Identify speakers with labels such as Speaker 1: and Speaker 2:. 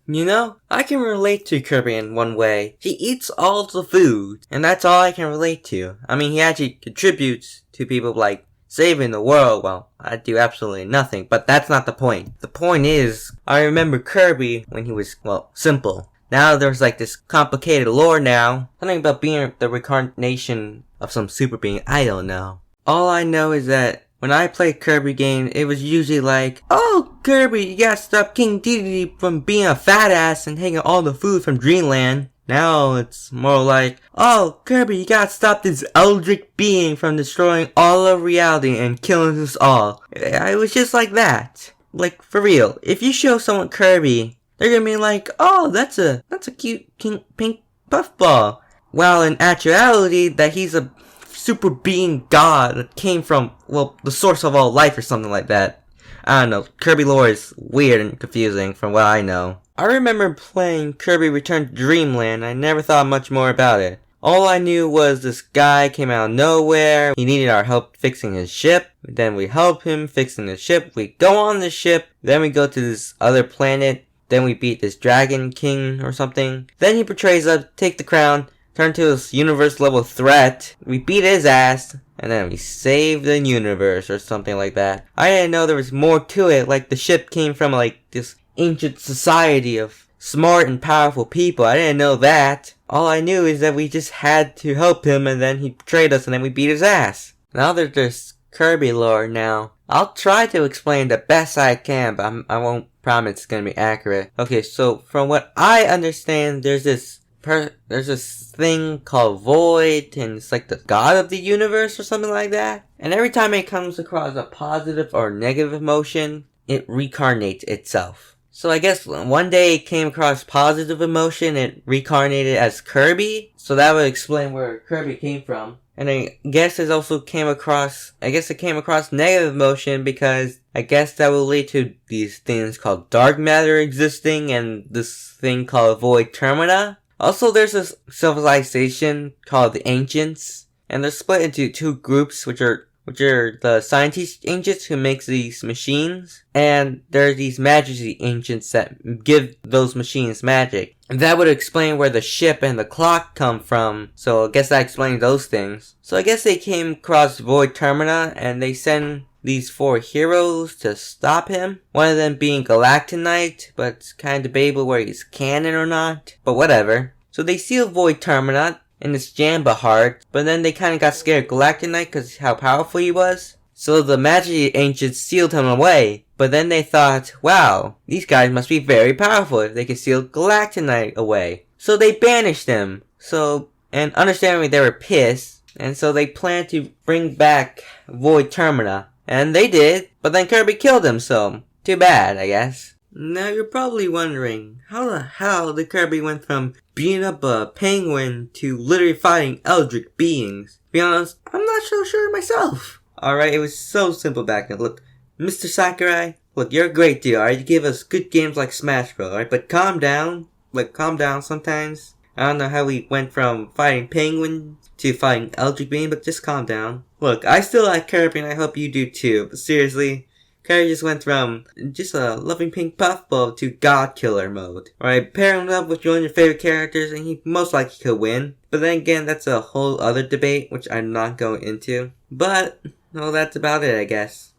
Speaker 1: You know, I can relate to Kirby in one way. He eats all the food, and that's all I can relate to. I mean, he actually contributes to people like saving the world. Well, I do absolutely nothing, but that's not the point. The point is, I remember Kirby when he was, well, simple. Now there's like this complicated lore now. Something about being the reincarnation of some super being, I don't know. All I know is that when I played Kirby games, it was usually like, oh, Kirby, you gotta stop King Dedede from being a fat ass and taking all the food from Dreamland. Now it's more like, oh, Kirby, you gotta stop this eldritch being from destroying all of reality and killing us all. It was just like that. Like, for real, if you show someone Kirby, they're gonna be like, oh, that's a cute pink puffball. While in actuality, that he's a super being god that came from, well, the source of all life or something like that. I don't know, Kirby lore is weird and confusing from what I know. I remember playing Kirby Return to Dreamland, I never thought much more about it. All I knew was this guy came out of nowhere, he needed our help fixing his ship, then we help him fixing the ship, we go on the ship, then we go to this other planet, then we beat this dragon king or something, then he betrays us, take the crown, turn to this universe level threat, we beat his ass, and then we save the universe or something like that. I didn't know there was more to it, like the ship came from like this ancient society of smart and powerful people. I didn't know that. All I knew is that we just had to help him and then he betrayed us and then we beat his ass. Now that there's Kirby lore now, I'll try to explain the best I can, but I won't promise it's gonna be accurate. Okay, so from what I understand, there's this thing called Void, and it's like the god of the universe or something like that. And every time it comes across a positive or negative emotion, it reincarnates itself. So I guess one day it came across positive emotion, it reincarnated as Kirby. So that would explain where Kirby came from. And I guess it also came across negative emotion because I guess that will lead to these things called dark matter existing and this thing called Void Termina. Also, there's this civilization called the Ancients, and they're split into two groups, which are the scientist ancients who makes these machines, and there are these magic ancients that give those machines magic. And that would explain where the ship and the clock come from, so I guess that explains those things. So I guess they came across Void Termina, and they send these 4 heroes to stop him. One of them being Galactonite, but it's kind of debatable where he's canon or not. But whatever. So they seal Void Termina in this Jamba heart, but then they kind of got scared of Galactonite because how powerful he was. So the magic ancients sealed him away. But then they thought, wow, these guys must be very powerful if they can seal Galactonite away. So they banished him. So, and understandably they were pissed. And so they planned to bring back Void Termina. And they did, but then Kirby killed him, so too bad, I guess. Now you're probably wondering, how the hell did Kirby went from beating up a penguin to literally fighting eldritch beings? To be honest, I'm not so sure myself. Alright, it was so simple back then. Look, Mr. Sakurai, look, you're a great dude, alright? You give us good games like Smash Bros, alright? But calm down. Like, calm down sometimes. I don't know how we went from fighting penguins to fighting eldritch beings, but just calm down. Look, I still like Kirby and I hope you do too, but seriously, Kirby just went from just a loving pink puffball to God Killer mode. Alright, pair him up with one of your favorite characters and he most likely could win. But then again, that's a whole other debate, which I'm not going into. But, well, that's about it, I guess.